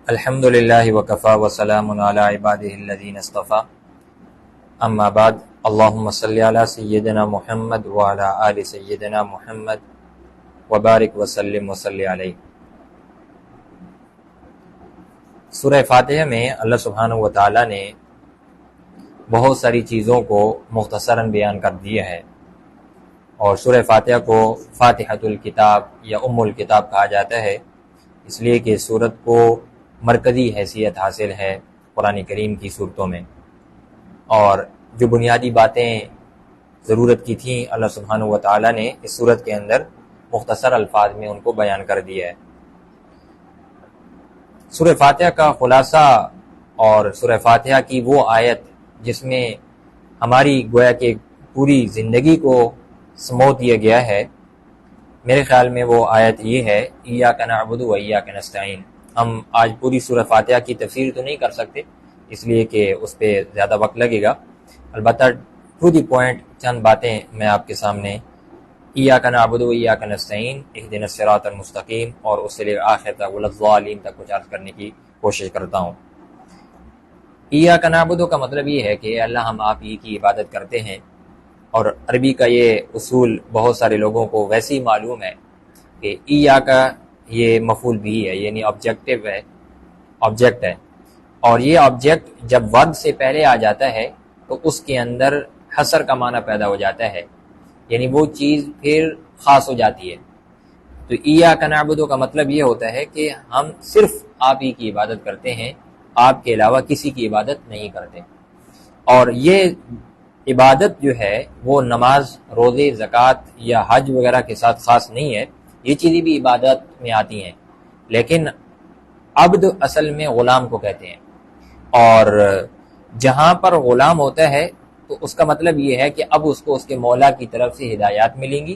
الحمد للہ وکفی وسلام علی عبادہ الذین اصطفی اما بعد اللہم صلی علی سیدنا محمد وعلی آل سیدنا محمد وبارک وسلم وصلی علیہ۔ سورہ فاتحہ میں اللہ سبحانہ وتعالی نے بہت ساری چیزوں کو مختصراً بیان کر دیا ہے، اور سورہ فاتحہ کو فاتحۃ الکتاب یا ام الکتاب کہا جاتا ہے، اس لیے کہ سورت کو مرکزی حیثیت حاصل ہے قرآن کریم کی صورتوں میں، اور جو بنیادی باتیں ضرورت کی تھیں اللہ سبحانہ وتعالی نے اس صورت کے اندر مختصر الفاظ میں ان کو بیان کر دیا ہے۔ سورہ فاتحہ کا خلاصہ اور سورہ فاتحہ کی وہ آیت جس میں ہماری گویا کہ پوری زندگی کو سمو دیا گیا ہے، میرے خیال میں وہ آیت یہ ہے، ایاک نعبد و ایاک نستعین۔ ہم آج پوری سورہ فاتحہ کی تفسیر تو نہیں کر سکتے اس لیے کہ اس پہ زیادہ وقت لگے گا، البتہ ٹو دی پوائنٹ چند باتیں میں آپ کے سامنے ایاک نعبد و ایاک نستعین اہدنا الصراط المستقیم اور اس سے لے آخر تک ولا الضالین تک کچھ عرض کرنے کی کوشش کرتا ہوں۔ ایاک نعبد کا مطلب یہ ہے کہ اللہ ہم آپ ہی کی عبادت کرتے ہیں، اور عربی کا یہ اصول بہت سارے لوگوں کو ویسے ہی معلوم ہے کہ ایاک یہ مفعول بھی ہے، یعنی آبجیکٹو ہے، آبجیکٹ ہے، اور یہ آبجیکٹ جب ورب سے پہلے آ جاتا ہے تو اس کے اندر حصر کا معنی پیدا ہو جاتا ہے، یعنی وہ چیز پھر خاص ہو جاتی ہے۔ تو ایاک نعبد کا مطلب یہ ہوتا ہے کہ ہم صرف آپ ہی کی عبادت کرتے ہیں، آپ کے علاوہ کسی کی عبادت نہیں کرتے۔ اور یہ عبادت جو ہے وہ نماز، روزے، زکوٰۃ یا حج وغیرہ کے ساتھ خاص نہیں ہے، یہ چیزیں بھی عبادت میں آتی ہیں، لیکن عبد اصل میں غلام کو کہتے ہیں، اور جہاں پر غلام ہوتا ہے تو اس کا مطلب یہ ہے کہ اب اس کو اس کے مولا کی طرف سے ہدایات ملیں گی،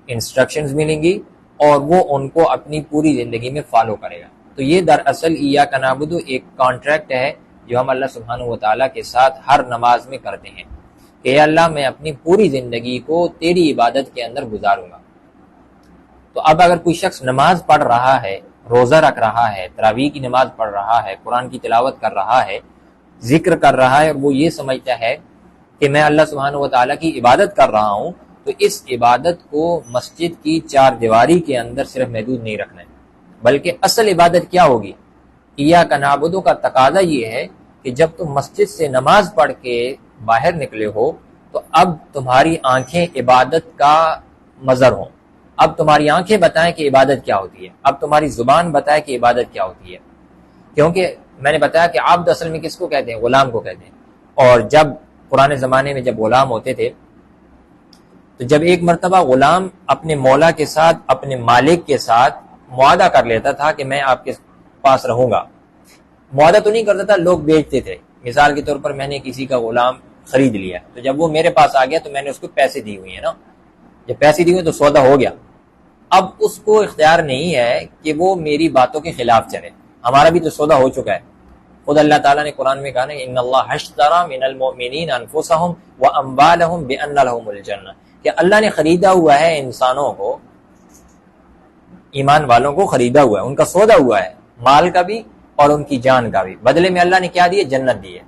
انسٹرکشنز ملیں گی، اور وہ ان کو اپنی پوری زندگی میں فالو کرے گا۔ تو یہ دراصل ایاک نعبد ایک کانٹریکٹ ہے جو ہم اللہ سبحانہ وتعالیٰ کے ساتھ ہر نماز میں کرتے ہیں کہ اے اللہ میں اپنی پوری زندگی کو تیری عبادت کے اندر گزاروں گا۔ تو اب اگر کوئی شخص نماز پڑھ رہا ہے، روزہ رکھ رہا ہے، تراویح کی نماز پڑھ رہا ہے، قرآن کی تلاوت کر رہا ہے، ذکر کر رہا ہے، اور وہ یہ سمجھتا ہے کہ میں اللہ سبحانہ وتعالیٰ کی عبادت کر رہا ہوں، تو اس عبادت کو مسجد کی چار دیواری کے اندر صرف محدود نہیں رکھنا ہے، بلکہ اصل عبادت کیا ہوگی؟ ایاک نعبد کا تقاضا یہ ہے کہ جب تم مسجد سے نماز پڑھ کے باہر نکلے ہو تو اب تمہاری آنکھیں عبادت کا مظہر ہوں، اب تمہاری آنکھیں بتائیں کہ عبادت کیا ہوتی ہے، اب تمہاری زبان بتائے کہ عبادت کیا ہوتی ہے، کیونکہ میں نے بتایا کہ عبد اصل میں کس کو کہتے ہیں؟ غلام کو کہتے ہیں۔ اور جب پرانے زمانے میں جب غلام ہوتے تھے تو جب ایک مرتبہ غلام اپنے مولا کے ساتھ، اپنے مالک کے ساتھ معاہدہ کر لیتا تھا کہ میں آپ کے پاس رہوں گا، معاہدہ تو نہیں کرتا تھا، لوگ بیچتے تھے، مثال کے طور پر میں نے کسی کا غلام خرید لیا، تو جب وہ میرے پاس آ گیا تو میں نے اس کو پیسے دی ہوئی ہیں نا، جب پیسے دی ہوئی تو سودا ہو گیا، اب اس کو اختیار نہیں ہے کہ وہ میری باتوں کے خلاف چلے، ہمارا بھی تو سودا ہو چکا ہے۔ خود اللہ تعالیٰ نے قرآن میں کہا نا ان اللہ اشتری من المؤمنین انفسهم واموالهم بان لهم الجنہ، کہ اللہ نے خریدا ہوا ہے انسانوں کو، ایمان والوں کو خریدا ہوا ہے، ان کا سودا ہوا ہے، مال کا بھی اور ان کی جان کا بھی، بدلے میں اللہ نے کیا دیے؟ جنت دی ہے،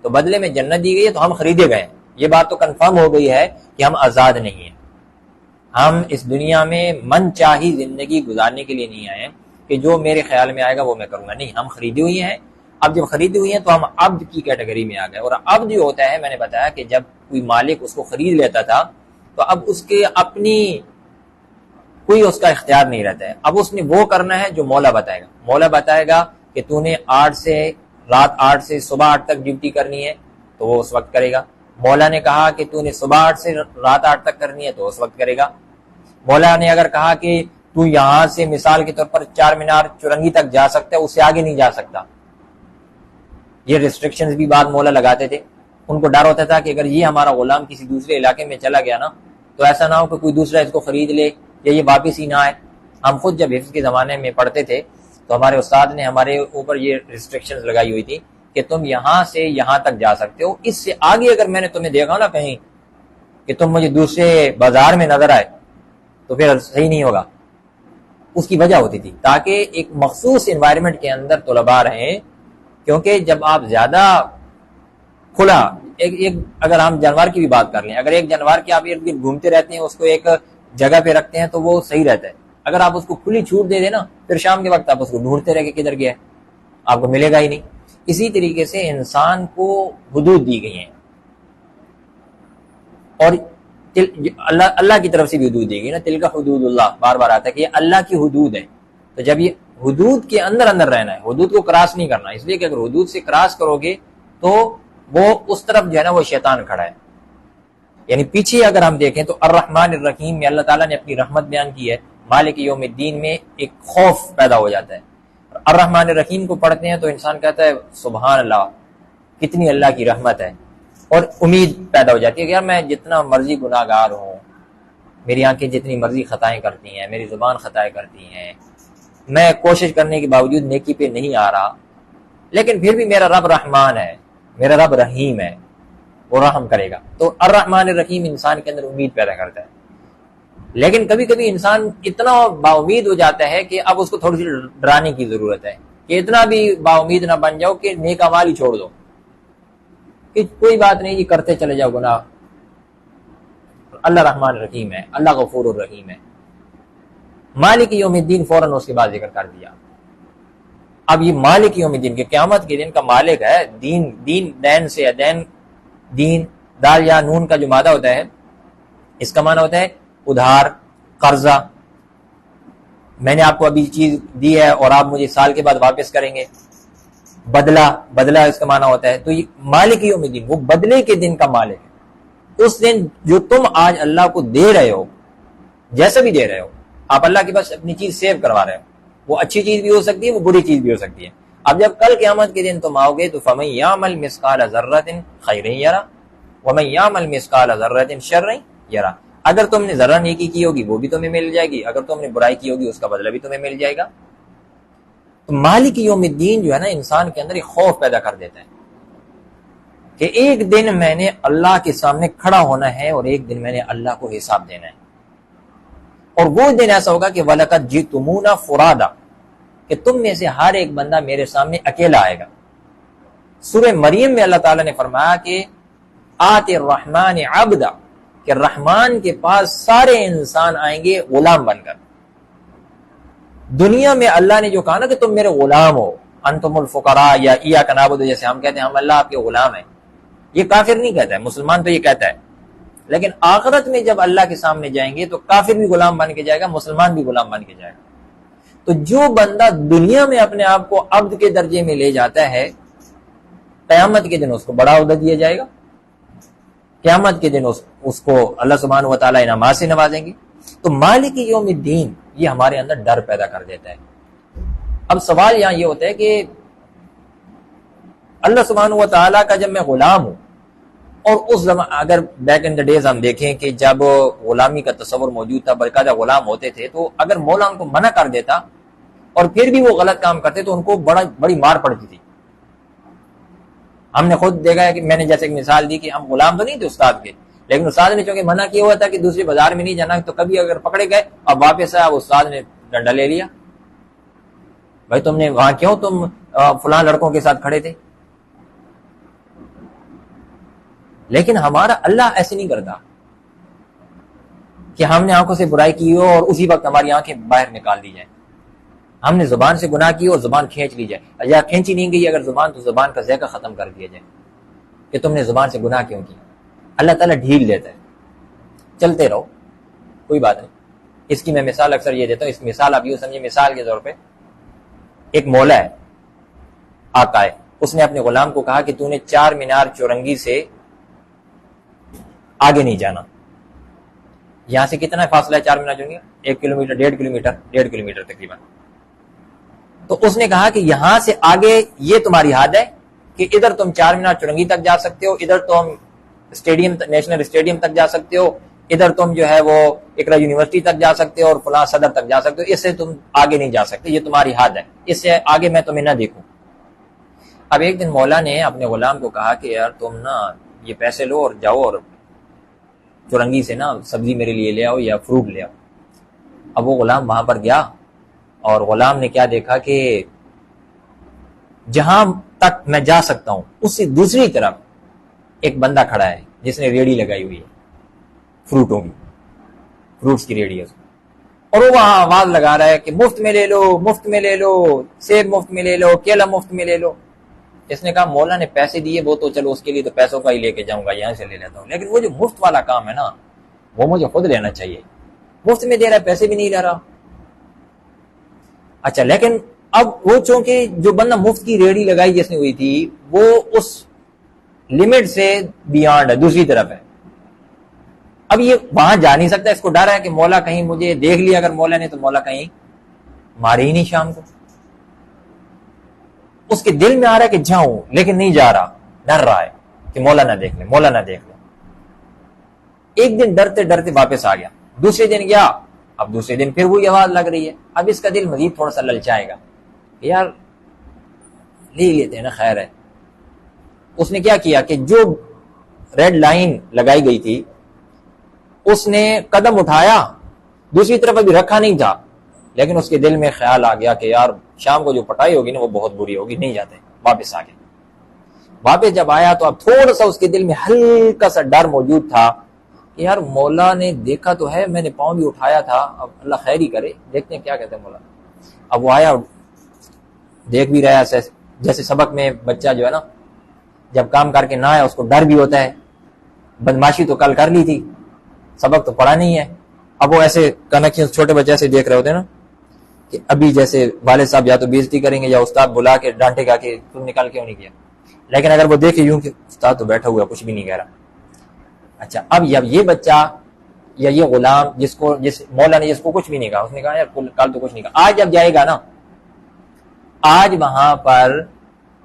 تو بدلے میں جنت دی گئی ہے تو ہم خریدے گئے ہیں، یہ بات تو کنفرم ہو گئی ہے کہ ہم آزاد نہیں ہیں، ہم اس دنیا میں من چاہی زندگی گزارنے کے لیے نہیں آئے ہیں کہ جو میرے خیال میں آئے گا وہ میں کروں گا، نہیں، ہم خریدی ہوئی ہیں۔ اب جب خریدی ہوئی ہیں تو ہم عبد کی کیٹیگری میں آ گئے، اور عبد جو ہوتا ہے، میں نے بتایا کہ جب کوئی مالک اس کو خرید لیتا تھا تو اب اس کے اپنی کوئی اس کا اختیار نہیں رہتا ہے، اب اس نے وہ کرنا ہے جو مولا بتائے گا، مولا بتائے گا کہ تو نے رات 8 سے صبح 8 تک ڈیوٹی کرنی ہے تو وہ اس وقت کرے گا، مولا نے کہا کہ تو نے صبح 8 سے رات 8 تک کرنی ہے تو اس وقت کرے گا، مولا نے اگر کہا کہ تو یہاں سے مثال کے طور پر چار مینار چرنگی تک جا سکتا ہے، اس سے آگے نہیں جا سکتا، یہ ریسٹرکشنز بھی بعد مولا لگاتے تھے، ان کو ڈر ہوتا تھا کہ اگر یہ ہمارا غلام کسی دوسرے علاقے میں چلا گیا نا تو ایسا نہ ہو کہ کوئی دوسرا اس کو خرید لے یا یہ واپس ہی نہ آئے۔ ہم خود جب حفظ کے زمانے میں پڑھتے تھے تو ہمارے استاد نے ہمارے اوپر یہ ریسٹرکشنز لگائی ہوئی تھی کہ تم یہاں سے یہاں تک جا سکتے ہو، اس سے آگے اگر میں نے تمہیں دیکھا نا کہیں کہ تم مجھے دوسرے بازار میں نظر آئے تو پھر صحیح نہیں ہوگا، اس کی وجہ ہوتی تھی تاکہ ایک مخصوص انوائرمنٹ کے اندر طلباء رہیں، کیونکہ جب آپ زیادہ کھلا ایک اگر ہم جانور کی بھی بات کر لیں، اگر ایک جانور کے آپ ارد گرد گھومتے رہتے ہیں، اس کو ایک جگہ پہ رکھتے ہیں تو وہ صحیح رہتا ہے. اگر آپ اس کو کھلی چھوٹ دے دیں نا، پھر شام کے وقت آپ اس کو ڈھونڈتے رہ کے کدھر گیا ہے، آپ کو ملے گا ہی نہیں. اسی طریقے سے انسان کو حدود دی گئی ہیں، اور اللہ کی طرف سے بھی حدود دی گئی نا. تلک حدود اللہ بار بار آتا ہے کہ یہ اللہ کی حدود ہے. تو جب یہ حدود کے اندر رہنا ہے، حدود کو کراس نہیں کرنا، اس لیے کہ اگر حدود سے کراس کرو گے تو وہ اس طرف جو ہے نا وہ شیطان کھڑا ہے. یعنی پیچھے اگر ہم دیکھیں تو الرحمن الرحیم میں اللہ تعالیٰ نے اپنی رحمت بیان کی ہے، مالک یوم الدین میں ایک خوف پیدا ہو جاتا ہے. الرحمن الرحیم کو پڑھتے ہیں تو انسان کہتا ہے سبحان اللہ، کتنی اللہ کی رحمت ہے، اور امید پیدا ہو جاتی ہے کہ یار میں جتنا مرضی گناہ گار ہوں، میری آنکھیں جتنی مرضی خطائیں کرتی ہیں، میری زبان خطائیں کرتی ہیں، میں کوشش کرنے کے باوجود نیکی پہ نہیں آ رہا، لیکن پھر بھی میرا رب رحمان ہے، میرا رب رحیم ہے، وہ رحم کرے گا. تو الرحمن الرحیم انسان کے اندر امید پیدا کرتا ہے. لیکن کبھی کبھی انسان اتنا با امید ہو جاتا ہے کہ اب اس کو تھوڑی سی ڈرانے کی ضرورت ہے کہ اتنا بھی با امید نہ بن جاؤ کہ نیک اعمال ہی چھوڑ دو، کہ کوئی بات نہیں، یہ کرتے چلے جاؤ گناہ. اللہ رحمان الرحیم ہے، اللہ غفور الرحیم ہے. مالک یوم الدین فوراً اس کے بعد ذکر کر دیا. اب یہ مالک یوم الدین، کہ قیامت کے دن کا مالک ہے. دین دین سے دین دال یا نون کا جو مادہ ہوتا ہے، اس کا معنی ہوتا ہے ادھار، قرضہ. میں نے آپ کو ابھی چیز دی ہے اور آپ مجھے سال کے بعد واپس کریں گے. بدلہ اس کا معنی ہوتا ہے. تو یہ مالک یوم الدین، وہ بدلے کے دن کا مالک ہے. اس دن جو تم آج اللہ کو دے رہے ہو، جیسے بھی دے رہے ہو، آپ اللہ کے پاس اپنی چیز سیو کروا رہے ہو. وہ اچھی چیز بھی ہو سکتی ہے، وہ بری چیز بھی ہو سکتی ہے. اب جب کل قیامت کے دن تم آؤ گے تو فَمَن يَعْمَلْ مِثْقَالَ ذَرَّةٍ خَيْرًا يَرَهُ وَمَن يَعْمَلْ مِثْقَالَ ذَرَّةٍ شَرًّا يَرَهُ. اگر تم نے ذرہ نیکی کی ہوگی وہ بھی تمہیں مل جائے گی، اگر تم نے برائی کی ہوگی اس کا بدلہ بھی تمہیں مل جائے گا. تو مالک یوم الدین جو ہے نا انسان کے اندر ایک خوف پیدا کر دیتا ہے کہ ایک دن میں نے اللہ کے سامنے کھڑا ہونا ہے اور ایک دن میں نے اللہ کو حساب دینا ہے. اور وہ دن ایسا ہوگا کہ وَلَقَدْ جِئْتُمُونَا فُرَادًا، کہ تم میں سے ہر ایک بندہ میرے سامنے اکیلا آئے گا. سورہ مریم میں اللہ تعالیٰ نے فرمایا کہ آتِ الرحمن عبدا، کہ رحمان کے پاس سارے انسان آئیں گے غلام بن کر. دنیا میں اللہ نے جو کہا نا کہ تم میرے غلام ہو، انتم الفقراء یا ایاک نعبد، جیسے ہم کہتے ہیں ہم اللہ آپ کے غلام ہیں، یہ کافر نہیں کہتا ہے، مسلمان تو یہ کہتا ہے. لیکن آخرت میں جب اللہ کے سامنے جائیں گے تو کافر بھی غلام بن کے جائے گا، مسلمان بھی غلام بن کے جائے گا. تو جو بندہ دنیا میں اپنے آپ کو عبد کے درجے میں لے جاتا ہے، قیامت کے دن اس کو بڑا عہدہ دیا جائے گا. قیامت کے دن اس کو اللہ سبحانہ و تعالیٰ انعامات سے نوازیں گے. تو مالک یوم الدین یہ ہمارے اندر ڈر پیدا کر دیتا ہے. اب سوال یہاں یہ ہوتا ہے کہ اللہ سبحانہ و تعالیٰ کا جب میں غلام ہوں، اور اس زمان اگر بیک ان دا ڈیز ہم دیکھیں کہ جب غلامی کا تصور موجود تھا، باقاعدہ غلام ہوتے تھے، تو اگر مولا ان کو منع کر دیتا اور پھر بھی وہ غلط کام کرتے تو ان کو بڑی مار پڑتی تھی. ہم نے خود دیکھا ہے کہ میں نے جیسے ایک مثال دی کہ ہم غلام تو نہیں تھے استاد کے، لیکن استاد نے چونکہ منع کیا ہوا تھا کہ دوسرے بازار میں نہیں جانا، تو کبھی اگر پکڑے گئے اور واپس آیا، استاد نے ڈنڈا لے لیا، بھائی تم نے وہاں کیوں تم فلاں لڑکوں کے ساتھ کھڑے تھے. لیکن ہمارا اللہ ایسے نہیں کرتا کہ ہم نے آنکھوں سے برائی کی ہو اور اسی وقت ہماری آنکھیں باہر نکال دی جائیں. ہم نے زبان سے گناہ کی اور زبان کھینچ لی جائے، یا کھینچی نہیں گئی اگر زبان تو زبان کا ذائقہ ختم کر دیا جائے کہ تم نے زبان سے گناہ کیوں کیا. اللہ تعالیٰ ڈھیل دیتا ہے، چلتے رہو کوئی بات نہیں. اس کی میں مثال اکثر یہ دیتا ہوں. اس مثال آپ یوں سمجھے، مثال کے طور پہ ایک مولا ہے، آقا ہے، اس نے اپنے غلام کو کہا کہ تو نے 4 مینار چورنگی سے آگے نہیں جانا. یہاں سے کتنا فاصلہ ہے 4 مینار چورنگی؟ 1 کلومیٹر، 1.5 کلومیٹر تقریباً. تو اس نے کہا کہ یہاں سے آگے یہ تمہاری حد ہے کہ ادھر تم 4 مینار چورنگی تک جا سکتے ہو، ادھر تم نیشنل اسٹیڈیم تک جا سکتے ہو، ادھر تم جو ہے وہ اقرا یونیورسٹی تک جا سکتے ہو اور فلاں صدر تک جا سکتے ہو، اس سے تم آگے نہیں جا سکتے، یہ تمہاری حد ہے، اس سے آگے میں تمہیں نہ دیکھوں. اب ایک دن مولا نے اپنے غلام کو کہا کہ یار تم نا یہ پیسے لو اور جاؤ اور چورنگی سے نا سبزی میرے لیے لے آؤ یا فروٹ لے آؤ. اب وہ غلام وہاں پر گیا اور غلام نے کیا دیکھا کہ جہاں تک میں جا سکتا ہوں اس سے دوسری طرف ایک بندہ کھڑا ہے جس نے ریڑھی لگائی ہوئی ہے فروٹوں کی، فروٹس کی ریڑھی ہے اس میں، اور وہ وہاں آواز لگا رہا ہے کہ مفت میں لے لو، مفت میں لے لو، سیب مفت میں لے لو، کیلا مفت میں لے لو۔ اس نے کہا مولا نے پیسے دیے، وہ تو چلو اس کے لیے تو پیسوں کا ہی لے کے جاؤں گا، یہاں سے لے لیتا ہوں، لیکن وہ جو مفت والا کام ہے نا وہ مجھے خود لینا چاہیے، مفت میں دے رہا ہے، پیسے بھی نہیں لے رہا۔ اچھا، لیکن اب وہ چونکہ جو بندہ مفت کی ریڑھی لگائی جس نے ہوئی تھی وہ اس لمٹ سے بیانڈ ہے، دوسری طرف ہے، اب یہ وہاں جا نہیں سکتا، اس کو ڈر ہے کہ مولا کہیں مجھے دیکھ لیا اگر مولا نے تو مولا کہیں مارے ہی نہیں شام کو۔ اس کے دل میں آ رہا ہے کہ جاؤں، لیکن نہیں جا رہا، ڈر رہا ہے کہ مولا نہ دیکھ لے، مولا نہ دیکھ لے۔ ایک دن ڈرتے ڈرتے واپس آ گیا، دوسرے دن گیا، اب دوسرے دن پھر وہی آواز لگ رہی ہے، اب اس کا دل مزید تھوڑا سا للچائے گا، یار لے لیتے ہیں نا، خیر ہے۔ اس نے کیا کیا کہ جو ریڈ لائن لگائی گئی تھی اس نے قدم اٹھایا، دوسری طرف ابھی رکھا نہیں تھا، لیکن اس کے دل میں خیال آ گیا کہ یار شام کو جو پٹائی ہوگی نا وہ بہت بری ہوگی، نہیں جاتے، واپس آ گیا۔ واپس جب آیا تو اب تھوڑا سا اس کے دل میں ہلکا سا ڈر موجود تھا کہ یار مولا نے دیکھا تو ہے، میں نے پاؤں بھی اٹھایا تھا، اب اللہ خیر ہی کرے، دیکھتے ہیں کیا کہتے ہیں مولا۔ اب وہ آیا، دیکھ بھی رہا ہے، جیسے سبق میں بچہ جو ہے نا جب کام کر کے نہ آیا اس کو ڈر بھی ہوتا ہے، بدماشی تو کل کر لی تھی، سبق تو پڑھا نہیں ہے، اب وہ ایسے کنیکشن چھوٹے بچے ایسے دیکھ رہے ہوتے ہیں نا کہ ابھی جیسے والد صاحب یا تو بےزتی کریں گے یا استاد بلا کے ڈانٹے گا کہ تم نکال کیوں نہیں کیا، لیکن اگر وہ دیکھے یوں کہ استاد تو بیٹھا ہوا کچھ بھی نہیں کہہ رہا۔ اچھا، اب یہ بچہ یا یہ غلام جس مولا نے جس کو کچھ بھی نہیں کہا، اس نے کہا یار کل تو کچھ نہیں کہا، آج جب جائے گا نا، آج وہاں پر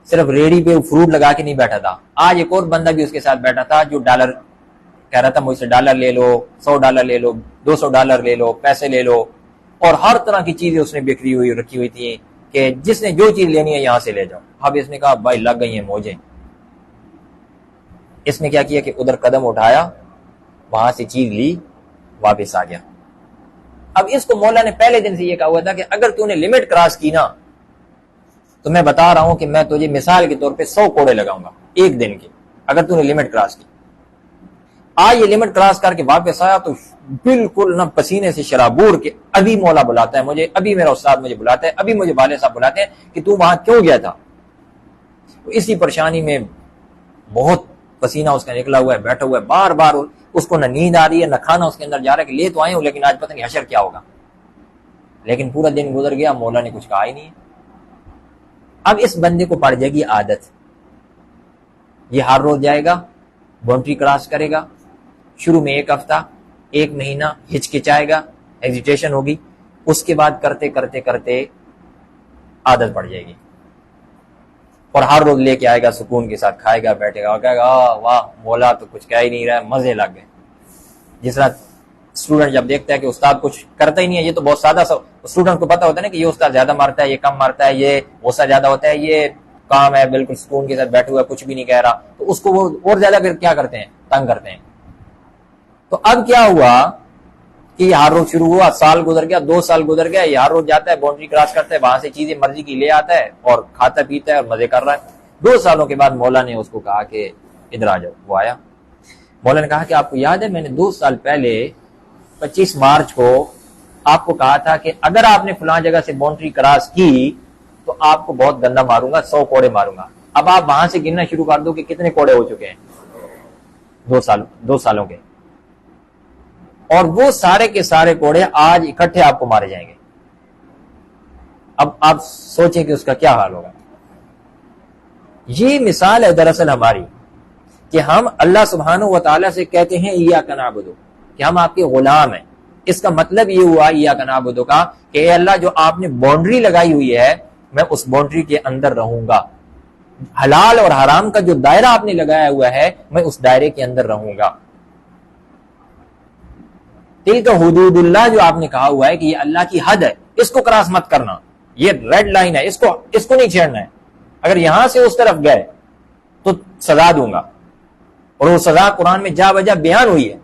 صرف ریڑھی پہ فروٹ لگا کے نہیں بیٹھا تھا، آج ایک اور بندہ بھی اس کے ساتھ بیٹھا تھا جو ڈالر کہہ رہا تھا مجھ سے ڈالر لے لو، $100 لے لو، $200 لے لو، پیسے لے لو، اور ہر طرح کی چیزیں اس نے بکری ہوئی رکھی ہوئی تھی کہ جس نے جو چیز لینی ہے یہاں سے لے جاؤ۔ اب اس نے کہا بھائی لگ گئی ہیں موجیں، اس نے کیا کیا کہ ادھر قدم اٹھایا، وہاں سے چیز لی، واپس آ گیا۔ اب اس کو مولا نے پہلے دن سے یہ کہا ہوا تھا کہ اگر تو نے لمٹ کراس کی نا تو میں بتا رہا ہوں کہ میں تجھے مثال کے طور پہ 100 کوڑے لگاؤں گا ایک دن کے، اگر تو نے لمٹ کراس کی۔ آج یہ لمٹ کراس کر کے واپس آیا تو بالکل نہ پسینے سے شرابور کے ابھی مولا بلاتا ہے مجھے، ابھی میرا استاد مجھے بلاتا ہے، ابھی مجھے والد صاحب بلاتے ہیں کہ تو وہاں کیوں گیا تھا۔ اسی پریشانی میں بہت پسینہ اس کا نکلا ہوا ہے، بیٹھا ہوا ہے، بار بار اس کو نہ نیند آ رہی ہے نہ کھانا اس کے اندر جا رہا ہے کہ لے تو آئے ہوں لیکن آج پتہ نہیں حشر کیا ہوگا۔ لیکن پورا دن گزر گیا، مولا نے کچھ کہا ہی نہیں ہے۔ اب اس بندے کو پڑ جائے گی عادت، یہ ہر روز جائے گا، باؤنڈری کراس کرے گا، شروع میں 1 ہفتہ 1 مہینہ ہچکچائے گا، ایگزیٹیشن ہوگی، اس کے بعد کرتے کرتے کرتے عادت پڑ جائے گی، اور ہر روز لے کے آئے گا، سکون کے ساتھ کھائے گا، بیٹھے گا اور کہے گا واہ مولا تو کچھ کہہ ہی نہیں رہا ہے، مزے لگ گئے۔ جس طرح اسٹوڈنٹ جب دیکھتا ہے کہ استاد کچھ کرتا ہی نہیں ہے، یہ تو بہت سادہ سا، اسٹوڈنٹ کو پتا ہوتا ہے نا کہ یہ استاد زیادہ مارتا ہے، یہ کم مارتا ہے، یہ غصہ زیادہ ہوتا ہے، یہ کام ہے بالکل سکون کے ساتھ بیٹھے ہوا ہے، کچھ بھی نہیں کہہ رہا، تو اس کو وہ اور زیادہ پھر کیا کرتے ہیں، تنگ کرتے ہیں۔ تو اب کیا ہوا کہ یہ ہر روز شروع ہوا، سال گزر گیا، 2 سال گزر گیا، یہ ہر روز جاتا ہے، باؤنڈری کراس کرتا ہے، وہاں سے چیزیں مرضی کی لے آتا ہے اور کھاتا پیتا ہے اور مزے کر رہا ہے۔ 2 سالوں کے بعد مولا نے اس کو کہا کہ ادھر آ جاؤ، وہ آیا۔ مولا نے کہا کہ آپ کو یاد ہے میں نے 2 سال پہلے 25 مارچ کو آپ کو کہا تھا کہ اگر آپ نے فلاں جگہ سے باؤنڈری کراس کی تو آپ کو بہت گندا ماروں گا، 100 کوڑے ماروں گا۔ اب آپ وہاں سے گننا شروع کر دو کہ کتنے کوڑے ہو چکے ہیں 2 سالوں کے، اور وہ سارے کے سارے کوڑے آج اکٹھے آپ کو مارے جائیں گے۔ اب آپ سوچیں کہ اس کا کیا حال ہوگا۔ یہ مثال ہے دراصل ہماری کہ ہم اللہ سبحانہ و تعالیٰ سے کہتے ہیں ایاک نعبد، کہ ہم آپ کے غلام ہیں۔ اس کا مطلب یہ ہوا ایاک نعبد کا کہ اے اللہ جو آپ نے باؤنڈری لگائی ہوئی ہے میں اس باؤنڈری کے اندر رہوں گا، حلال اور حرام کا جو دائرہ آپ نے لگایا ہوا ہے میں اس دائرے کے اندر رہوں گا۔ تلک حدود اللہ جو آپ نے کہا ہوا ہے کہ یہ اللہ کی حد ہے، اس کو کراس مت کرنا، یہ ریڈ لائن ہے، اس کو نہیں چھیڑنا ہے، اگر یہاں سے اس طرف گئے تو سزا دوں گا۔ اور وہ سزا قرآن میں جا بجا بیان ہوئی ہے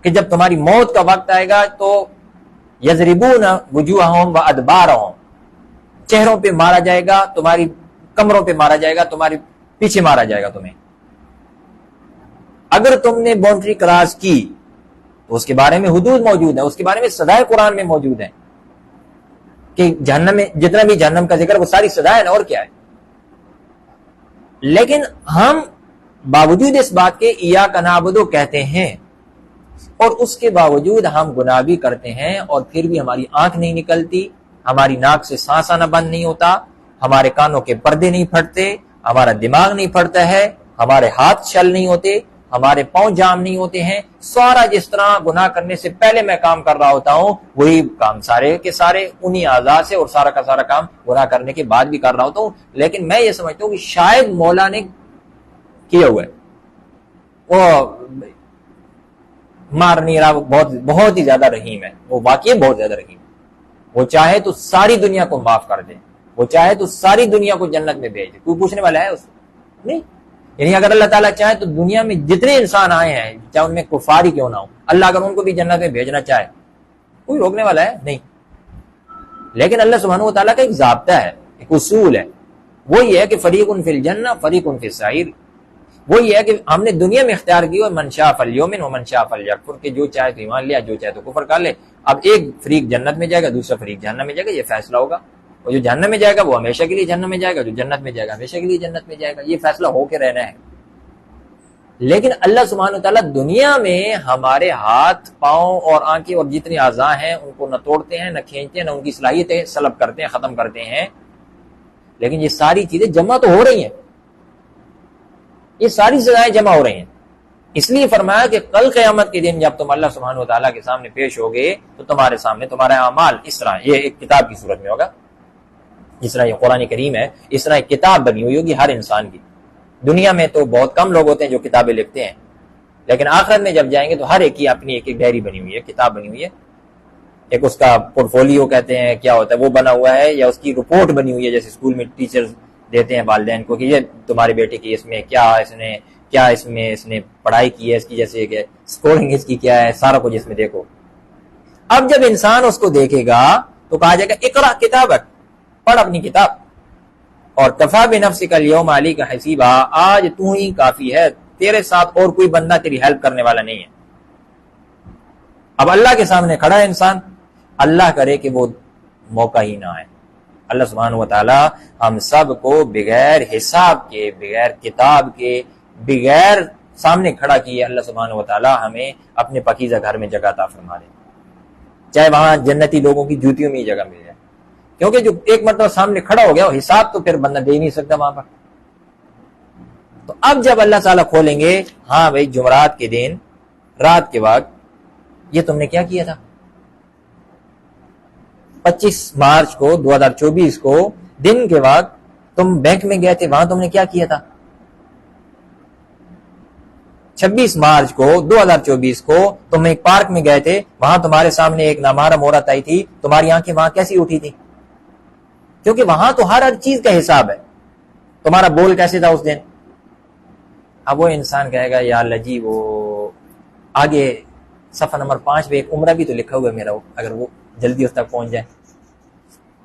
کہ جب تمہاری موت کا وقت آئے گا تو یضربون وجوہہم وادبارہم، چہروں پہ مارا جائے گا، تمہاری کمروں پہ مارا جائے گا، تمہاری پیچھے مارا جائے گا تمہیں۔ اگر تم نے باؤنڈری کراس کی تو اس کے بارے میں حدود موجود ہیں، اس کے بارے میں سزائے قرآن میں موجود ہیں کہ جہنم میں جتنا بھی جہنم کا ذکر وہ ساری سزائیں اور کیا ہے۔ لیکن ہم باوجود اس بات کے ایاک نعبد کہتے ہیں اور اس کے باوجود ہم گناہ بھی کرتے ہیں، اور پھر بھی ہماری آنکھ نہیں نکلتی، ہماری ناک سے سانس آنا بند نہیں ہوتا، ہمارے کانوں کے پردے نہیں پھٹتے، ہمارا دماغ نہیں پھٹتا ہے، ہمارے ہاتھ چل نہیں ہوتے، ہمارے پاؤں جام نہیں ہوتے ہیں۔ سارا جس طرح گناہ کرنے سے پہلے میں کام کر رہا ہوتا ہوں وہی کام سارے کے سارے انہی اعضاء سے اور سارا کا سارا کام گناہ کرنے کے بعد بھی کر رہا ہوتا ہوں۔ لیکن میں یہ سمجھتا ہوں کہ شاید مولا نے کیا ہوا ہے، وہ مار نہیں رہا، وہ بہت ہی زیادہ رحیم ہے، وہ واقعی بہت زیادہ رحیم ہے۔ وہ چاہے تو ساری دنیا کو معاف کر دے، وہ چاہے تو ساری دنیا کو جنت میں بھیج دے، کوئی پوچھنے والا ہے اس نہیں؟ یعنی اگر اللہ تعالیٰ چاہے تو دنیا میں جتنے انسان آئے ہیں چاہے ان میں کفار ہی کیوں نہ ہو، اللہ اگر ان کو بھی جنت میں بھیجنا چاہے کوئی روکنے والا ہے نہیں۔ لیکن اللہ سبحانہ و تعالیٰ کا ایک ضابطہ ہے، ایک اصول ہے، وہ یہ ہے کہ فریق فی الجنہ فریق فی السعیر۔ وہ یہ ہے کہ ہم نے دنیا میں اختیار کی من شاء فلیؤمن ومن شاء فلیکفر، کہ جو چاہے تو ایمان لیا، جو چاہے تو کفر کر لے۔ اب ایک فریق جنت میں جائے گا، دوسرا فریق جہنم میں جائے گا، یہ فیصلہ ہوگا۔ اور جو جہنم میں جائے گا وہ ہمیشہ کے لیے جہنم میں جائے گا، جو جنت میں جائے گا ہمیشہ کے لیے جنت میں جائے گا، یہ فیصلہ ہو کے رہنا ہے۔ لیکن اللہ سبحانہ وتعالیٰ دنیا میں ہمارے ہاتھ، پاؤں اور آنکھیں اور جتنے اعضاء ہیں ان کو نہ توڑتے ہیں، نہ کھینچتے ہیں، نہ ان کی صلاحیتیں سلب کرتے ہیں، ختم کرتے ہیں۔ لیکن یہ ساری چیزیں جمع تو ہو رہی ہیں، یہ ساری سزائیں جمع ہو رہی ہیں۔ اس لیے فرمایا کہ کل قیامت کے دن جب تم اللہ سبحانہ وتعالیٰ کے سامنے پیش ہوگے تو تمہارے سامنے تمہارا اعمال اس طرح، یہ ایک کتاب کی صورت میں ہوگا، جس طرح یہ قرآن کریم ہے اس طرح ایک کتاب بنی ہوئی ہوگی ہر انسان کی۔ دنیا میں تو بہت کم لوگ ہوتے ہیں جو کتابیں لکھتے ہیں، لیکن آخرت میں جب جائیں گے تو ہر ایک کی اپنی ایک ڈائری بنی ہوئی ہے، کتاب بنی ہوئی ہے، ایک اس کا پورٹ فولیو کہتے ہیں کیا ہوتا ہے وہ بنا ہوا ہے، یا اس کی رپورٹ بنی ہوئی ہے، جیسے اسکول میں ٹیچر دیتے ہیں والدین کو کہ یہ تمہارے بیٹے کی اس میں کیا اس نے پڑھائی کی ہے، اس کی جیسے کہ اسکورنگ اس کی کیا ہے، سارا کچھ اس میں دیکھو۔ اب جب انسان اس کو دیکھے گا تو کہا جائے گا اقرا کتابک، پڑھ اپنی کتاب، اور کفا بنفسک الیوم علیک حسیبا، آج تو ہی کافی ہے، تیرے ساتھ اور کوئی بندہ تیری ہیلپ کرنے والا نہیں ہے۔ اب اللہ کے سامنے کھڑا ہے انسان، اللہ کرے کہ وہ موقع ہی نہ آئے۔ اللہ سبحانہ و تعالی ہم سب کو بغیر حساب کے، بغیر کتاب کے، بغیر سامنے کھڑا کیے اللہ سبحانہ و تعالی ہمیں اپنے پاکیزہ گھر میں جگہ عطا فرما دے، چاہے وہاں جنتی لوگوں کی جوتیوں میں ہی جگہ مل جائے، کیونکہ جو ایک مرتبہ سامنے کھڑا ہو گیا وہ حساب تو پھر بندہ دے ہی نہیں سکتا وہاں پر۔ تو اب جب اللہ تعالیٰ کھولیں گے، ہاں بھائی جمعرات کے دن رات کے وقت یہ تم نے کیا کیا تھا، 25 مارچ کو 2024 کو دن کے وقت تم بینک میں گئے تھے، وہاں تم نے کیا کیا تھا؟ 26 مارچ کو 2024 کو تم ایک پارک میں گئے تھے، وہاں تمہارے سامنے ایک نامحرم عورت آئی تھی، تمہاری آنکھیں وہاں کیسی اٹھی تھی؟ کیونکہ وہاں تو ہر چیز کا حساب ہے، تمہارا بول کیسے تھا اس دن۔ اب وہ انسان کہے گا یا اللہ جی وہ آگے صفحہ نمبر 5 پہ ایک عمرہ بھی تو لکھا ہوا ہے میرا، اگر وہ جلدی اس تک پہنچ جائے،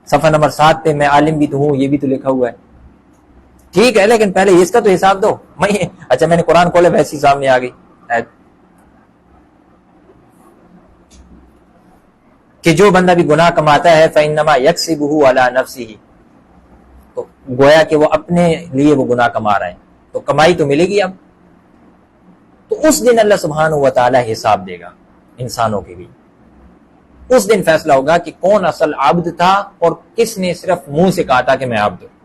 صفحہ نمبر 7 پہ میں عالم بھی تو ہوں، یہ بھی تو لکھا ہوا ہے، ٹھیک ہے لیکن پہلے اس کا تو حساب دو۔ اچھا میں نے قرآن کھولے ویسی سامنے آ گئی کہ جو بندہ بھی گناہ کماتا ہے فإنما يكسبه على نفسه، تو گویا کہ وہ اپنے لیے وہ گناہ کما رہے ہیں، تو کمائی تو ملے گی اب۔ تو اس دن اللہ سبحانہ و تعالی حساب دے گا انسانوں کے لیے، اس دن فیصلہ ہوگا کہ کون اصل عبد تھا اور کس نے صرف منہ سے کہا تھا کہ میں عبد ہوں۔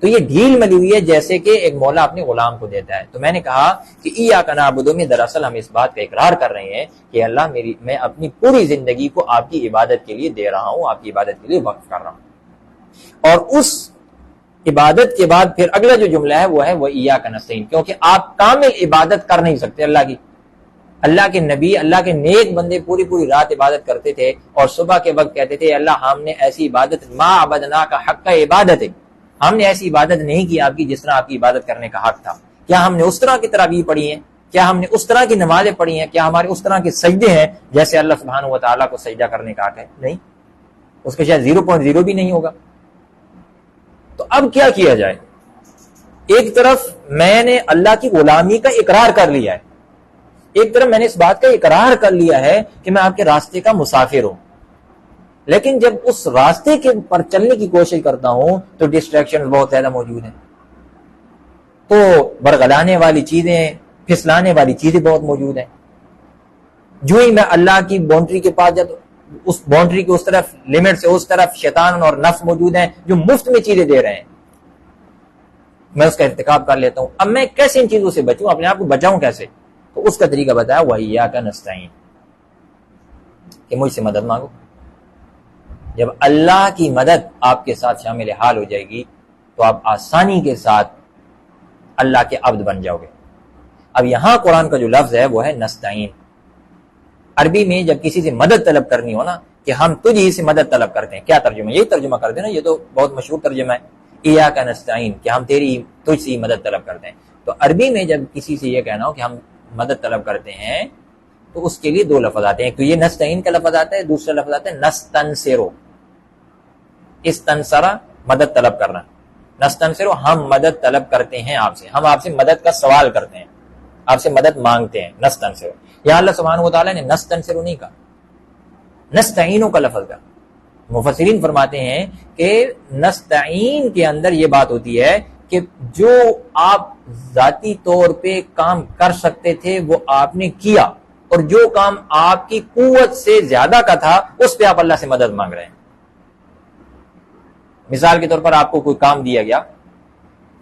تو یہ ڈھیل ملی ہوئی ہے جیسے کہ ایک مولا اپنے غلام کو دیتا ہے۔ تو میں نے کہا کہ ایاک نعبد میں دراصل ہم اس بات کا اقرار کر رہے ہیں کہ اللہ میں اپنی پوری زندگی کو آپ کی عبادت کے لیے دے رہا ہوں، آپ کی عبادت کے لیے وقف کر رہا ہوں۔ اور اس عبادت کے بعد پھر اگلا جو جملہ ہے وہ ہے وہ ایاک نستعین، کیونکہ آپ کامل عبادت کر نہیں سکتے اللہ کی۔ اللہ کے نبی، اللہ کے نیک بندے پوری رات عبادت کرتے تھے اور صبح کے وقت کہتے تھے اللہ ہم نے ایسی عبادت ما عبدناک حق عبادت، ہم نے ایسی عبادت نہیں کی آپ کی جس طرح آپ کی عبادت کرنے کا حق تھا۔ کیا ہم نے اس طرح کی تراویح پڑھی ہیں؟ کیا ہم نے اس طرح کی نمازیں پڑھی ہیں؟ کیا ہمارے اس طرح کے سجدے ہیں جیسے اللہ سبحانہ و تعالیٰ کو سجدہ کرنے کا حق ہے؟ نہیں، اس کے شاید 0.0 بھی نہیں ہوگا۔ تو اب کیا کیا جائے؟ ایک طرف میں نے اللہ کی غلامی کا اقرار کر لیا ہے، ایک طرف میں نے اس بات کا اقرار کر لیا ہے کہ میں آپ کے راستے کا مسافر ہوں، لیکن جب اس راستے کے پر چلنے کی کوشش کرتا ہوں تو ڈسٹریکشن بہت زیادہ موجود ہیں، تو برگلانے والی چیزیں، پھسلانے والی چیزیں بہت موجود ہیں۔ جو ہی میں اللہ کی باؤنڈری کے پاس جاتا اس باؤنڈری کی اس طرف، لمٹ سے اس طرف شیطان اور نفس موجود ہیں جو مفت میں چیزیں دے رہے ہیں، میں اس کا ارتکاب کر لیتا ہوں۔ اب میں کیسے ان چیزوں سے بچوں، اپنے آپ کو بچاؤں کیسے؟ تو اس کا طریقہ بتایا وَإِيَّاكَ نَسْتَعِينُ، کہ مجھ سے مدد مانگو۔ جب اللہ کی مدد آپ کے ساتھ شامل حال ہو جائے گی تو آپ آسانی کے ساتھ اللہ کے عبد بن جاؤ گے۔ اب یہاں قرآن کا جو لفظ ہے وہ ہے نستعین۔ عربی میں جب کسی سے مدد طلب کرنی ہو نا، کہ ہم تجھ ہی سے مدد طلب کرتے ہیں، کیا ترجمہ؟ یہی ترجمہ کرتے ہیں نا، یہ تو بہت مشہور ترجمہ ہے، ایاک نستعین، کہ ہم تجھ سے مدد طلب کرتے ہیں۔ تو عربی میں جب کسی سے یہ کہنا ہو کہ ہم مدد طلب کرتے ہیں تو اس کے لیے دو لفظ آتے ہیں، تو یہ نستعین کا لفظ آتا ہے، دوسرا لفظ آتا ہے نستنصرو، استنصرا مدد طلب کرنا، نستنصرو ہم مدد طلب کرتے ہیں آپ سے، ہم آپ سے مدد کا سوال کرتے ہیں، آپ سے مدد مانگتے ہیں، نستنصرو۔ یا اللہ سبحانہ و تعالیٰ نے نستنصرو نہیں کہا، نستعینو کا لفظ کا۔ مفسرین فرماتے ہیں کہ نستعین کے اندر یہ بات ہوتی ہے کہ جو آپ ذاتی طور پہ کام کر سکتے تھے وہ آپ نے کیا، اور جو کام آپ کی قوت سے زیادہ کا تھا اس پہ آپ اللہ سے مدد مانگ رہے ہیں۔ مثال کے طور پر آپ کو کوئی کام دیا گیا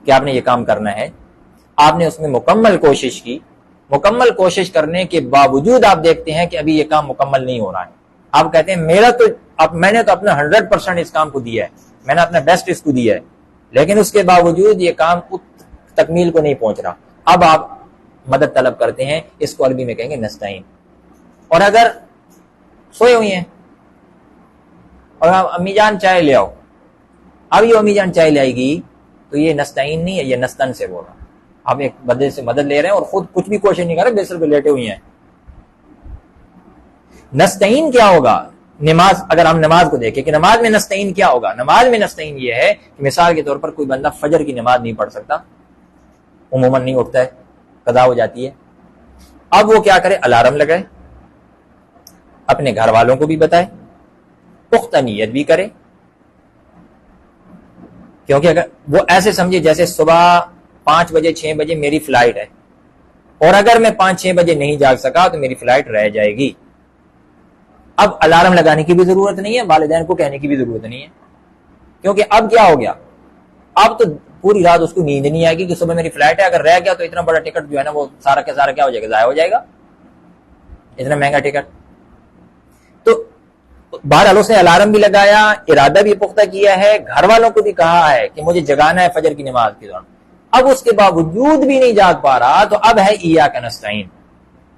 کہ آپ نے یہ کام کرنا ہے، آپ نے اس میں مکمل کوشش کی، مکمل کوشش کرنے کے باوجود آپ دیکھتے ہیں کہ ابھی یہ کام مکمل نہیں ہو رہا ہے، آپ کہتے ہیں میں نے تو اپنا 100% اس کام کو دیا ہے، میں نے اپنا بیسٹ اس کو دیا ہے، لیکن اس کے باوجود یہ کام تکمیل کو نہیں پہنچ رہا، اب آپ مدد طلب کرتے ہیں، اس کو عربی میں کہیں گے نستعین۔ اور اگر سوئے ہوئی ہیں اور آپ امی جان چائے لے آؤ، اب یہ امی جان چائے لے آئے گی تو یہ نستعین نہیں ہے، یہ نستن سے بول رہا۔ آپ ایک بدلے سے مدد لے رہے ہیں اور خود کچھ بھی کوشش نہیں کر رہے، بستر پہ لیٹے ہوئی ہیں۔ نستعین کیا ہوگا؟ نماز، اگر ہم نماز کو دیکھیں کہ نماز میں نستعین کیا ہوگا، نماز میں نستعین یہ ہے کہ مثال کے طور پر کوئی بندہ فجر کی نماز نہیں پڑھ سکتا، عموماً نہیں اٹھتا ہے، قضا ہو جاتی ہے، اب وہ کیا کرے؟ الارم لگائے، اپنے گھر والوں کو بھی بتائے، پختہ نیت بھی کرے، کیونکہ اگر وہ ایسے سمجھے جیسے صبح 5 بجے 6 بجے میری فلائٹ ہے، اور اگر میں 5-6 بجے نہیں جاگ سکا تو میری فلائٹ رہ جائے گی۔ اب الارم لگانے کی بھی ضرورت نہیں ہے، والدین کو کہنے کی بھی ضرورت نہیں ہے، کیونکہ اب کیا ہو گیا؟ اب تو پوری رات اس کو نیند نہیں آئے گی کہ صبح میری فلائٹ ہے، اگر رہ گیا تو اتنا بڑا ٹکٹ جو ہے نا وہ سارا کا سارا کیا ہو جائے گا؟ ضائع ہو جائے گا، اتنا مہنگا ٹکٹ۔ تو بہرحال اس نے الارم بھی لگایا، ارادہ بھی پختہ کیا ہے، گھر والوں کو بھی کہا ہے کہ مجھے جگانا ہے فجر کی نماز کے دوران، اب اس کے باوجود بھی نہیں جاگ پا رہا، تو اب ہے ایاک نستعین،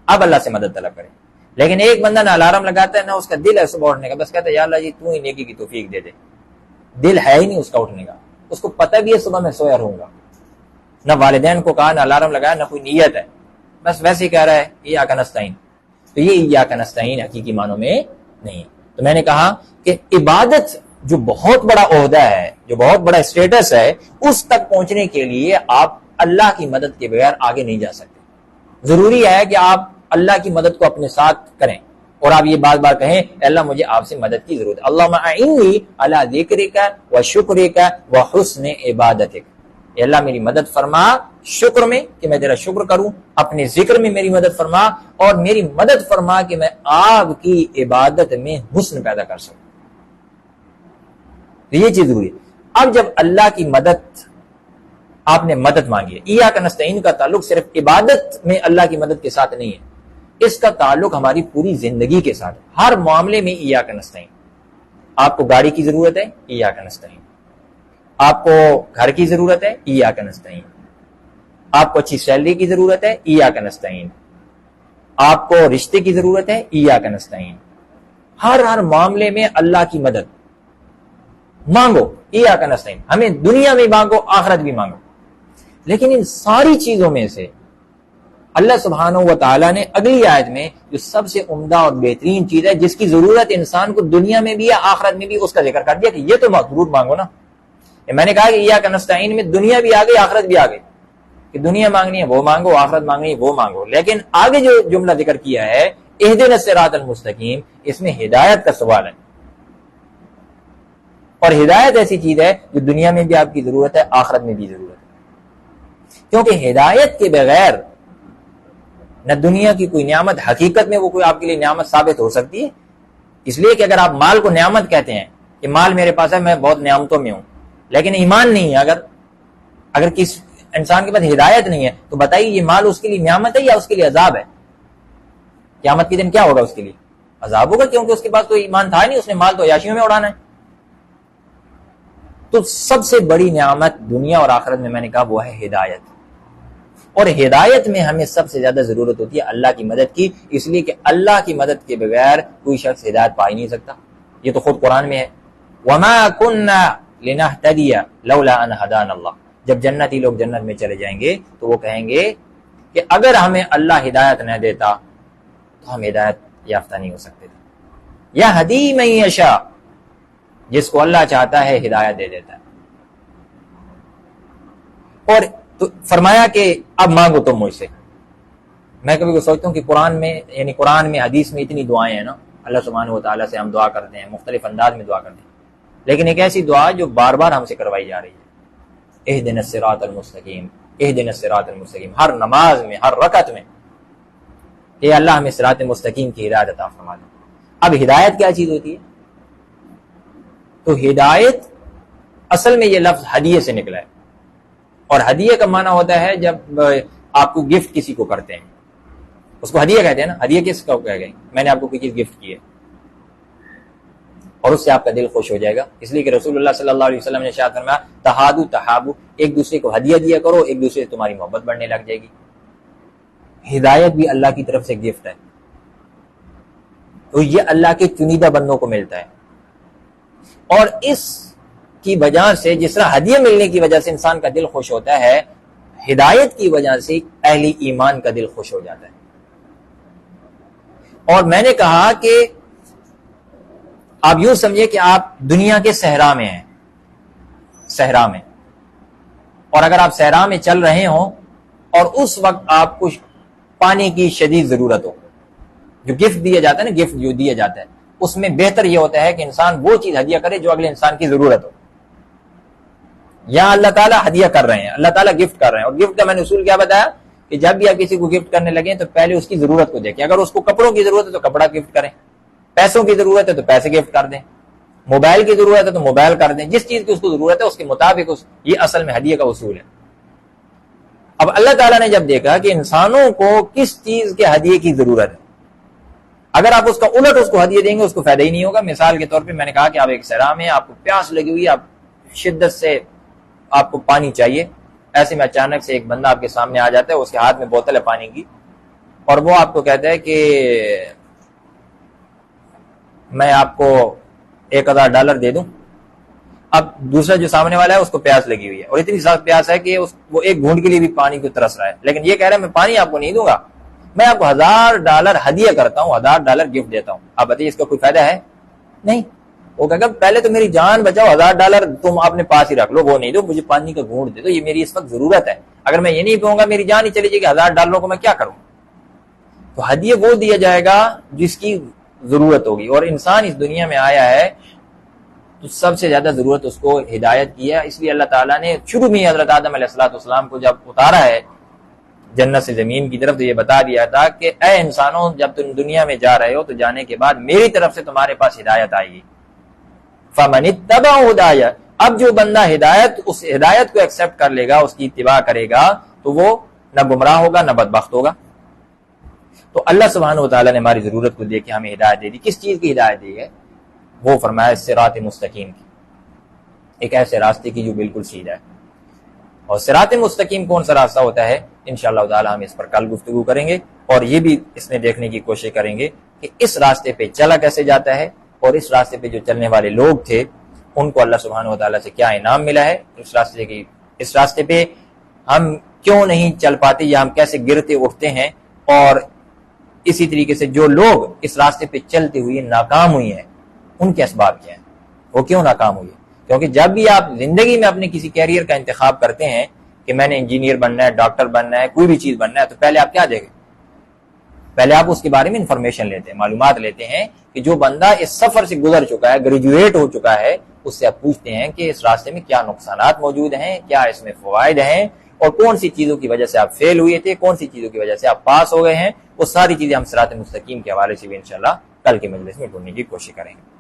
اب اللہ سے مدد طلب کرے۔ لیکن ایک بندہ نہ الارم لگاتا ہے نہ اس کا دل ہے صبح اٹھنے کا، بس کہتا ہے یا اللہ جی تو ہی نیکی کی توفیق دے دے، دل ہے ہی نہیں اس کا اٹھنے کا، اس کو پتہ بھی ہے صبح میں سویا رہوں گا، نہ والدین کو کہا، نہ الارم لگایا، نہ کوئی نیت ہے، بس ویسے ہی کہہ رہا ہے ایاک نستعین۔ تو یہ ایاک نستعین حقیقی معنوں میں نہیں ہے۔ تو میں نے کہا کہ عبادت جو بہت بڑا عہدہ ہے، جو بہت بڑا اسٹیٹس ہے، اس تک پہنچنے کے لیے آپ اللہ کی مدد کے بغیر آگے نہیں جا سکتے۔ ضروری ہے کہ آپ اللہ کی مدد کو اپنے ساتھ کریں، اور آپ یہ بار بار کہیں اے اللہ مجھے آپ سے مدد کی ضرورت ہے، اللہم اعنی علی ذکرک و شکرک و حسن عبادتک، اے اللہ میری مدد فرما شکر میں کہ میں تیرا شکر کروں، اپنے ذکر میں میری مدد فرما، اور میری مدد فرما کہ میں آپ کی عبادت میں حسن پیدا کر سکوں۔ تو یہ چیز ضروری ہے۔ اب جب اللہ کی مدد آپ نے مدد مانگی ہے، ایاک نستعین کا تعلق صرف عبادت میں اللہ کی مدد کے ساتھ نہیں ہے، اس کا تعلق ہماری پوری زندگی کے ساتھ، ہر معاملے میں ایاک نستعین۔ آپ کو گاڑی کی ضرورت ہے، ایاک نستعین۔ آپ کو گھر کی ضرورت ہے، ایاک نستعین۔ آپ کو اچھی سیلری کی ضرورت ہے، ایاک نستعین۔ آپ کو رشتے کی ضرورت ہے، ایاک نستعین۔ ہر معاملے میں اللہ کی مدد مانگو، ایاک نستعین، ہمیں دنیا میں مانگو، آخرت بھی مانگو۔ لیکن ان ساری چیزوں میں سے اللہ سبحانہ و تعالیٰ نے اگلی آیت میں جو سب سے عمدہ اور بہترین چیز ہے جس کی ضرورت انسان کو دنیا میں بھی ہے آخرت میں بھی، اس کا ذکر کر دیا کہ یہ تو ضرور مانگو نا. میں نے کہا کہ ایاک نستعین میں دنیا بھی آ گئی آخرت بھی آ گئی، کہ دنیا مانگنی ہے وہ مانگو، آخرت مانگنی ہے وہ مانگو. لیکن آگے جو جملہ ذکر کیا ہے اہدنا الصراط المستقیم، اس میں ہدایت کا سوال ہے. اور ہدایت ایسی چیز ہے جو دنیا میں بھی آپ کی ضرورت ہے، آخرت میں بھی ضرورت ہے. کیونکہ ہدایت کے بغیر نہ دنیا کی کوئی نعمت حقیقت میں وہ کوئی آپ کے لیے نعمت ثابت ہو سکتی ہے. اس لیے کہ اگر آپ مال کو نعمت کہتے ہیں کہ مال میرے پاس ہے، میں بہت نعمتوں میں ہوں، لیکن ایمان نہیں ہے، اگر کس انسان کے پاس ہدایت نہیں ہے تو بتائیے یہ مال اس کے لیے نعمت ہے یا اس کے لیے عذاب ہے؟ قیامت کے دن کیا ہوگا؟ اس کے لیے عذاب ہوگا، کیونکہ اس کے پاس کوئی ایمان تھا نہیں، اس نے مال تو عیاشیوں میں اڑانا ہے. تو سب سے بڑی نعمت دنیا اور آخرت میں نے کہا وہ ہے ہدایت. اور ہدایت میں ہمیں سب سے زیادہ ضرورت ہوتی ہے اللہ کی مدد کی، اس لیے کہ اللہ کی مدد کے بغیر کوئی شخص ہدایت پا ہی نہیں سکتا. یہ تو خود قرآن میں ہے، وَمَا كُنَّا لِنَهْتَدِيَ لَوْلَا أَنْ هَدَانَ اللَّهُ. جب جنتی لوگ جنت میں چلے جائیں گے تو وہ کہیں گے کہ اگر ہمیں اللہ ہدایت نہ دیتا تو ہم ہدایت یافتہ نہیں ہو سکتے تھے. یہدی من یشاء، جس کو اللہ چاہتا ہے ہدایت دے دیتا ہے. اور تو فرمایا کہ اب مانگو تم مجھ سے. میں کبھی سوچتا ہوں کہ قرآن میں یعنی قرآن میں حدیث میں اتنی دعائیں ہیں نا، اللہ سبحانہ و تعالیٰ سے ہم دعا کرتے ہیں، مختلف انداز میں دعا کرتے ہیں، لیکن ایک ایسی دعا جو بار بار ہم سے کروائی جا رہی ہے، اہدنا الصراط المستقیم، اہدنا الصراط المستقیم. ہر نماز میں، ہر رکعت میں کہ اللہ ہمیں صراط مستقیم کی ہدایت عطا فرما دے. اب ہدایت کیا چیز ہوتی ہے؟ تو ہدایت اصل میں یہ لفظ ہدیے سے نکلا ہے، اور ہدیے کا معنی ہوتا ہے جب آپ کو گفٹ کسی کو کرتے ہیں، اس کو ہدیہ کہتے ہیں نا. ہدیہ کس کو کہہ گئے؟ میں نے آپ کو کوئی چیز گفٹ کی ہے اور اس سے آپ کا دل خوش ہو جائے گا. اس لیے کہ رسول اللہ صلی اللہ علیہ وسلم نے ارشاد فرمایا تہادو تہابو، ایک دوسرے کو ہدیہ دیا کرو، ایک دوسرے سے تمہاری محبت بڑھنے لگ جائے گی. ہدایت بھی اللہ کی طرف سے گفٹ ہے، تو یہ اللہ کے چنیدہ بندوں کو ملتا ہے. اور اس کی وجہ سے جس طرح ہدیہ ملنے کی وجہ سے انسان کا دل خوش ہوتا ہے، ہدایت کی وجہ سے اہل ایمان کا دل خوش ہو جاتا ہے. اور میں نے کہا کہ آپ یوں سمجھے کہ آپ دنیا کے صحرا میں ہیں، صحرا میں، اور اگر آپ صحرا میں چل رہے ہوں اور اس وقت آپ کو پانی کی شدید ضرورت ہو، جو گفٹ دیا جاتا ہے نا، گفٹ جو دیا جاتا ہے اس میں بہتر یہ ہوتا ہے کہ انسان وہ چیز ہدیہ کرے جو اگلے انسان کی ضرورت ہو. یہاں اللہ تعالیٰ ہدیہ کر رہے ہیں، اللہ تعالیٰ گفٹ کر رہے ہیں، اور گفٹ کا میں نے اصول کیا بتایا کہ جب بھی آپ کسی کو گفٹ کرنے لگیں تو پہلے اس کی ضرورت کو دیکھیں. اگر اس کو کپڑوں کی ضرورت ہے تو کپڑا گفٹ کریں، پیسوں کی ضرورت ہے تو پیسے گفٹ کر دیں، موبائل کی ضرورت ہے تو موبائل کر دیں، جس چیز کی اس کو ضرورت ہے اس کے مطابق یہ اصل میں ہدیہ کا اصول ہے. اب اللہ تعالیٰ نے جب دیکھا کہ انسانوں کو کس چیز کے ہدیے کی ضرورت ہے، اگر آپ اس کا الٹ اس کو ہدیہ دیں گے اس کو فائدہ ہی نہیں ہوگا. مثال کے طور پہ میں نے کہا کہ آپ ایک صحرا میں، آپ کو پیاس لگی ہوئی، آپ شدت سے آپ کو پانی چاہیے، ایسے میں اچانک سے ایک بندہ آپ کے سامنے آ جاتا ہے، اس کے ہاتھ میں بوتل ہے پانی کی، اور وہ آپ کو کہتا ہے کہ میں آپ کو $1000 دے دوں. اب دوسرا جو سامنے والا ہے اس کو پیاس لگی ہوئی ہے، اور اتنی سخت پیاس ہے کہ وہ ایک گھونٹ کے لیے بھی پانی کو ترس رہا ہے، لیکن یہ کہہ رہا ہے میں پانی آپ کو نہیں دوں گا، میں آپ کو $1000 ہدیہ کرتا ہوں، $1000 گفٹ دیتا ہوں. آپ بتائیے اس کا کوئی فائدہ ہے؟ نہیں. وہ کہے گا پہلے تو میری جان بچاؤ، $1000 تم اپنے پاس ہی رکھ لو، وہ نہیں دو، مجھے پانی کا گھونٹ دے دو، یہ میری اس وقت ضرورت ہے، اگر میں یہ نہیں پاؤں گا میری جان ہی چلی جائے گی، $1000 کو میں کیا کروں. تو ہدیہ وہ دیا جائے گا جس کی ضرورت ہوگی. اور انسان اس دنیا میں آیا ہے تو سب سے زیادہ ضرورت اس کو ہدایت کی ہے. اس لیے اللہ تعالیٰ نے شروع میں حضرت آدم علیہ السلام کو جب اتارا ہے جنت سے زمین کی طرف تو یہ بتا دیا تھا کہ اے انسانوں، جب تم دنیا میں جا رہے ہو تو جانے کے بعد میری طرف سے تمہارے پاس ہدایت آئے گی. فَمَنِ اتَّبَعَ هُدَايَ، اب جو بندہ اس ہدایت کو ایکسپٹ کر لے گا، اس کی اتباع کرے گا تو وہ نہ گمراہ ہوگا نہ بدبخت ہوگا. تو اللہ سبحانہ و تعالیٰ نے ہماری ضرورت کو دیکھ کے ہمیں ہدایت دے دی. کس چیز کی ہدایت دی ہے؟ وہ فرمایا صراط مستقیم کی، ایک ایسے راستے کی جو بالکل سیدھا ہے. اور صراط مستقیم کون سا راستہ ہوتا ہے؟ انشاءاللہ تعالی ہم اس پر کل گفتگو کریں گے، اور یہ بھی اس میں دیکھنے کی کوشش کریں گے کہ اس راستے پہ چلا کیسے جاتا ہے، اور اس راستے پہ جو چلنے والے لوگ تھے ان کو اللہ سبحانہ و تعالیٰ سے کیا انعام ملا ہے. اس راستے پہ ہم کیوں نہیں چل پاتے یا ہم کیسے گرتے اٹھتے ہیں، اور اسی طریقے سے جو لوگ اس راستے پہ چلتے ہوئے ناکام ہوئی ہیں ان کے اسباب کیا ہیں، وہ کیوں ناکام ہوئی ہے؟ کیونکہ جب بھی آپ زندگی میں اپنے کسی کیریئر کا انتخاب کرتے ہیں کہ میں نے انجینئر بننا ہے، ڈاکٹر بننا ہے، کوئی بھی چیز بننا ہے، تو پہلے آپ کیا دیکھیں؟ پہلے آپ اس کے بارے میں انفارمیشن لیتے ہیں، معلومات لیتے ہیں کہ جو بندہ اس سفر سے گزر چکا ہے، گریجویٹ ہو چکا ہے، اس سے آپ پوچھتے ہیں کہ اس راستے میں کیا نقصانات موجود ہیں، کیا اس میں فوائد ہیں، اور کون سی چیزوں کی وجہ سے آپ فیل ہوئے تھے، کون سی چیزوں کی وجہ سے آپ پاس ہو گئے ہیں۔ وہ ساری چیزیں ہم صراط مستقیم کے حوالے سے بھی انشاءاللہ کل کے مجلس میں ڈھونڈنے کی کوشش کریں گے۔